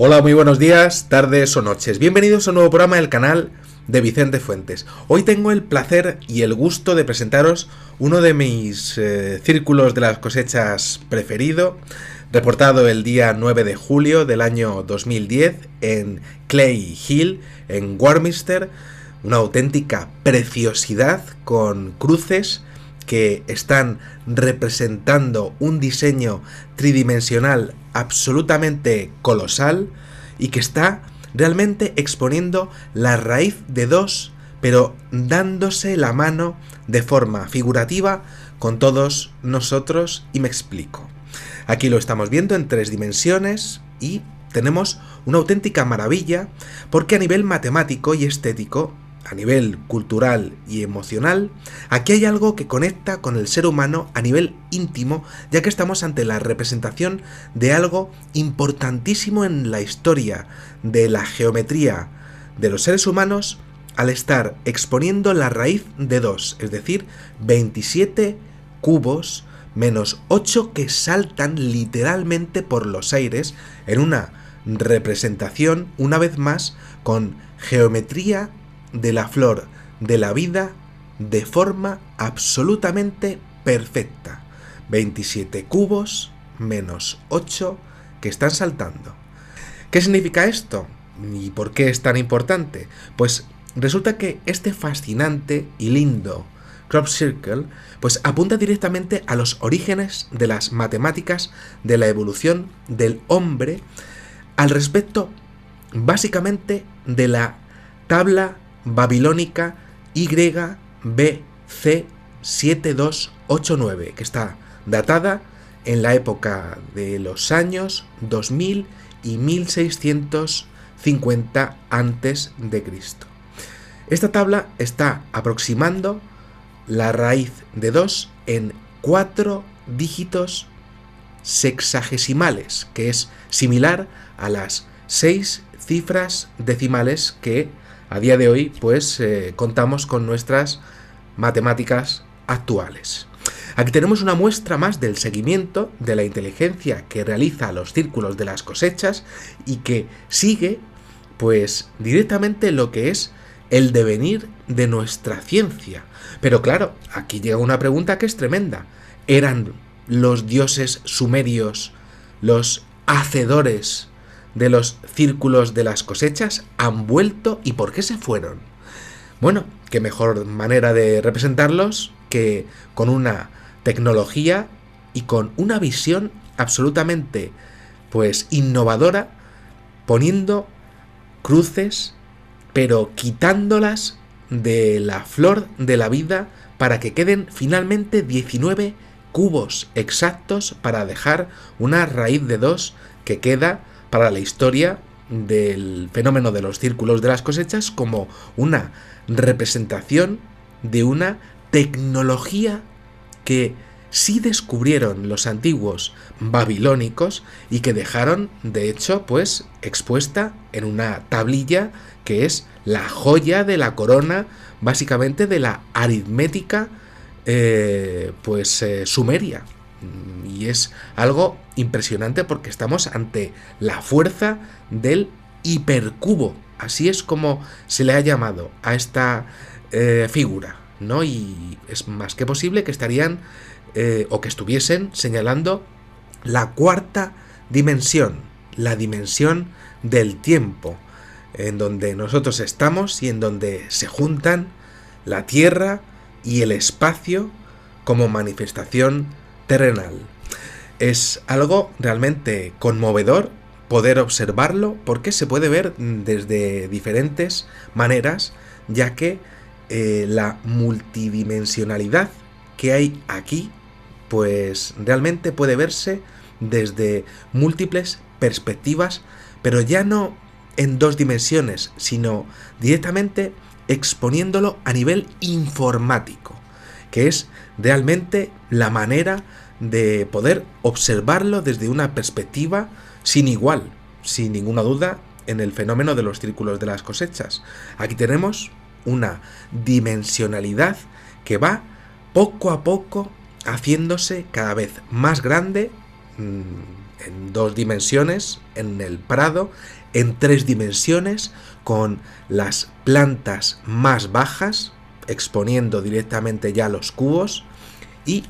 Hola, muy buenos días, tardes o noches. Bienvenidos a un nuevo programa del canal de Vicente Fuentes. Hoy tengo el placer y el gusto de presentaros uno de mis círculos de las cosechas preferido, reportado el día 9 de julio del año 2010 en Clay Hill, en Warminster, una auténtica preciosidad con cruces que están representando un diseño tridimensional absolutamente colosal y que está realmente exponiendo la raíz de 2, pero dándose la mano de forma figurativa con todos nosotros, y me explico. Aquí lo estamos viendo en 3 dimensiones y tenemos una auténtica maravilla porque a nivel matemático y estético, a nivel cultural y emocional, aquí hay algo que conecta con el ser humano a nivel íntimo, ya que estamos ante la representación de algo importantísimo en la historia de la geometría de los seres humanos, al estar exponiendo la raíz de 2, es decir, 27 cubos menos 8 que saltan literalmente por los aires en una representación, una vez más, con geometría de la flor de la vida de forma absolutamente perfecta. 27 cubos menos 8 que están saltando. ¿Qué significa esto? ¿Y por qué es tan importante? Pues resulta que este fascinante y lindo crop circle pues apunta directamente a los orígenes de las matemáticas de la evolución del hombre al respecto básicamente de la tabla babilónica YBC 7289, que está datada en la época de los años 2000 y 1650 a.C. Esta tabla está aproximando la raíz de 2 en 4 dígitos sexagesimales, que es similar a las 6 cifras decimales que a día de hoy pues contamos con nuestras matemáticas actuales. Aquí tenemos una muestra más del seguimiento de la inteligencia que realiza los círculos de las cosechas y que sigue pues directamente lo que es el devenir de nuestra ciencia. Pero claro, aquí llega una pregunta que es tremenda. ¿Eran los dioses sumerios los hacedores de los círculos de las cosechas? ¿Han vuelto y por qué se fueron? Bueno, qué mejor manera de representarlos que con una tecnología y con una visión absolutamente pues innovadora, poniendo cruces pero quitándolas de la flor de la vida para que queden finalmente 19 cubos exactos para dejar una raíz de 2 que queda para la historia del fenómeno de los círculos de las cosechas como una representación de una tecnología que sí descubrieron los antiguos babilónicos y que dejaron, de hecho, pues expuesta en una tablilla que es la joya de la corona, básicamente de la aritmética sumeria. Y es algo impresionante porque estamos ante la fuerza del hipercubo. Así es como se le ha llamado a esta figura, ¿no? Y es más que posible que estarían o que estuviesen señalando la 4ª dimensión, la dimensión del tiempo, en donde nosotros estamos y en donde se juntan la Tierra y el espacio como manifestación terrenal. Es algo realmente conmovedor poder observarlo porque se puede ver desde diferentes maneras, ya que la multidimensionalidad que hay aquí pues realmente puede verse desde múltiples perspectivas, pero ya no en 2 dimensiones, sino directamente exponiéndolo a nivel informático, que es realmente la manera de poder observarlo desde una perspectiva sin igual, sin ninguna duda, en el fenómeno de los círculos de las cosechas. Aquí tenemos una dimensionalidad que va poco a poco haciéndose cada vez más grande en 2 dimensiones, en el prado, en 3 dimensiones, con las plantas más bajas, exponiendo directamente ya los cubos y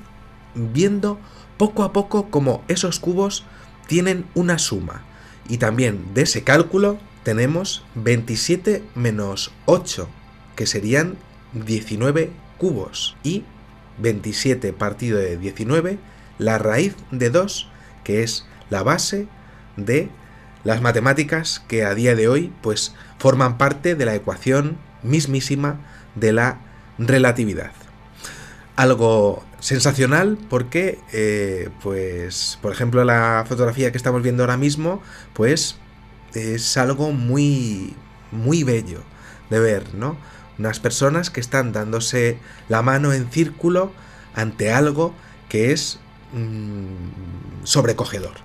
viendo poco a poco cómo esos cubos tienen una suma. Y también de ese cálculo tenemos 27 menos 8, que serían 19 cubos. Y 27 partido de 19, la raíz de 2, que es la base de las matemáticas que a día de hoy pues forman parte de la ecuación mismísima de la relatividad. Algo sensacional porque, pues, por ejemplo, la fotografía que estamos viendo ahora mismo, pues, es algo muy, muy bello de ver, ¿no? Unas personas que están dándose la mano en círculo ante algo que es sobrecogedor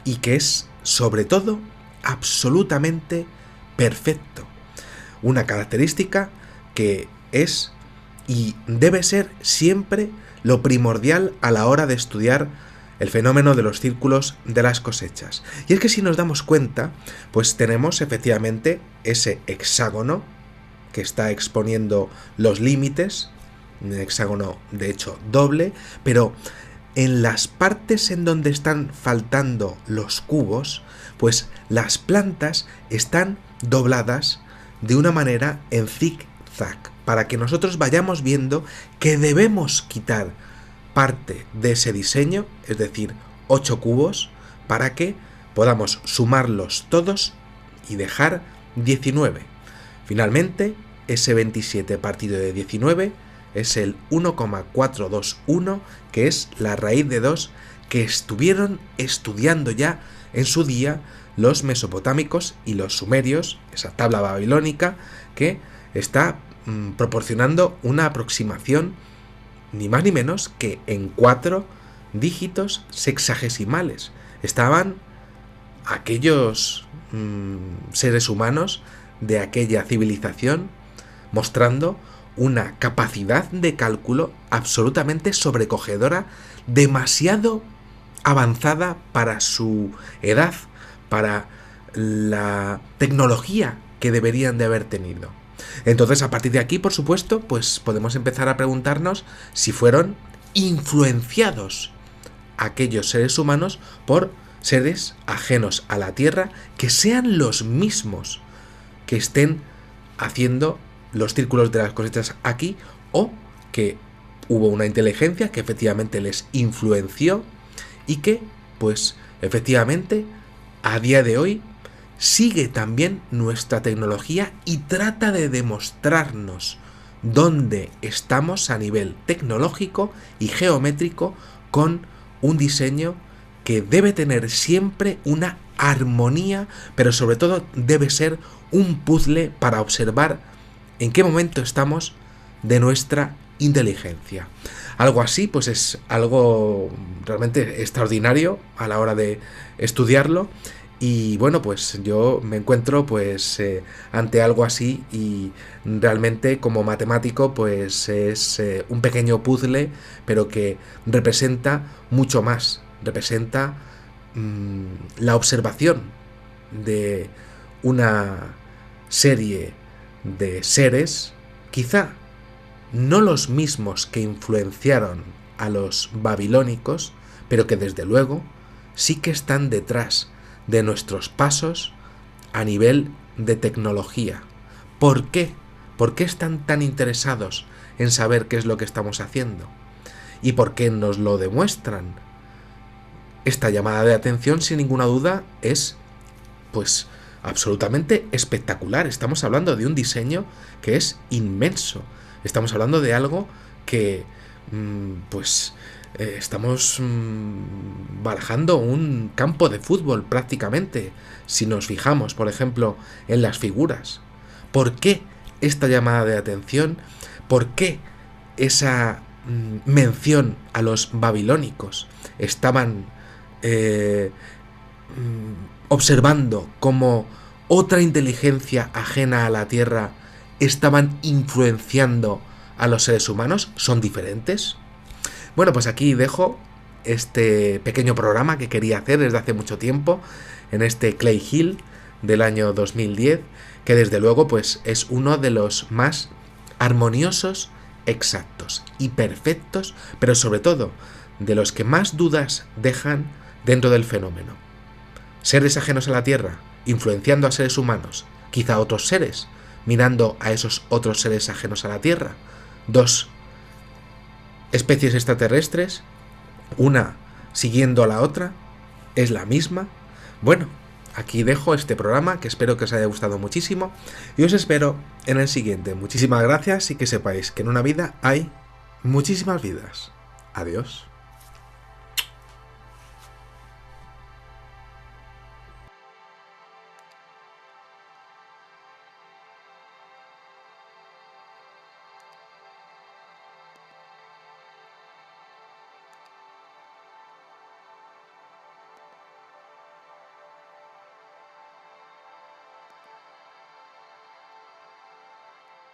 y que es, sobre todo, absolutamente perfecto. Una característica que es y debe ser siempre lo primordial a la hora de estudiar el fenómeno de los círculos de las cosechas. Y es que si nos damos cuenta, pues tenemos efectivamente ese hexágono que está exponiendo los límites, un hexágono de hecho doble, pero en las partes en donde están faltando los cubos, pues las plantas están dobladas de una manera en zig-zag, para que nosotros vayamos viendo que debemos quitar parte de ese diseño, es decir, 8 cubos, para que podamos sumarlos todos y dejar 19. Finalmente, ese 27 partido de 19 es el 1,421, que es la raíz de 2 que estuvieron estudiando ya en su día los mesopotámicos y los sumerios, esa tabla babilónica que está proporcionando una aproximación ni más ni menos que en 4 dígitos sexagesimales. Estaban aquellos seres humanos de aquella civilización mostrando una capacidad de cálculo absolutamente sobrecogedora, demasiado avanzada para su edad, para la tecnología que deberían de haber tenido. Entonces, a partir de aquí, por supuesto, pues podemos empezar a preguntarnos si fueron influenciados aquellos seres humanos por seres ajenos a la Tierra, que sean los mismos que estén haciendo los círculos de las cosechas aquí, o que hubo una inteligencia que efectivamente les influenció y que, pues, efectivamente, a día de hoy sigue también nuestra tecnología y trata de demostrarnos dónde estamos a nivel tecnológico y geométrico con un diseño que debe tener siempre una armonía, pero sobre todo debe ser un puzzle para observar en qué momento estamos de nuestra inteligencia. Algo así, pues es algo realmente extraordinario a la hora de estudiarlo. Y bueno, pues yo me encuentro pues ante algo así, y realmente como matemático pues es un pequeño puzzle, pero que representa mucho más. Representa la observación de una serie de seres, quizá no los mismos que influenciaron a los babilónicos, pero que desde luego sí que están detrás de nuestros pasos a nivel de tecnología. ¿Por qué? ¿Por qué están tan interesados en saber qué es lo que estamos haciendo? ¿Y por qué nos lo demuestran? Esta llamada de atención, sin ninguna duda, es pues absolutamente espectacular. Estamos hablando de un diseño que es inmenso. Estamos hablando de algo que estamos barajando un campo de fútbol prácticamente, si nos fijamos, por ejemplo, en las figuras. ¿Por qué esta llamada de atención? ¿Por qué esa mención a los babilónicos? Estaban observando cómo otra inteligencia ajena a la Tierra estaban influenciando a los seres humanos. ¿Son diferentes? Bueno, pues aquí dejo este pequeño programa que quería hacer desde hace mucho tiempo en este Clay Hill del año 2010, que desde luego pues es uno de los más armoniosos, exactos y perfectos, pero sobre todo de los que más dudas dejan dentro del fenómeno. Seres ajenos a la Tierra, influenciando a seres humanos, quizá otros seres, mirando a esos otros seres ajenos a la Tierra. Dos especies extraterrestres, una siguiendo a la otra, es la misma. Bueno, aquí dejo este programa que espero que os haya gustado muchísimo y os espero en el siguiente. Muchísimas gracias y que sepáis que en una vida hay muchísimas vidas. Adiós.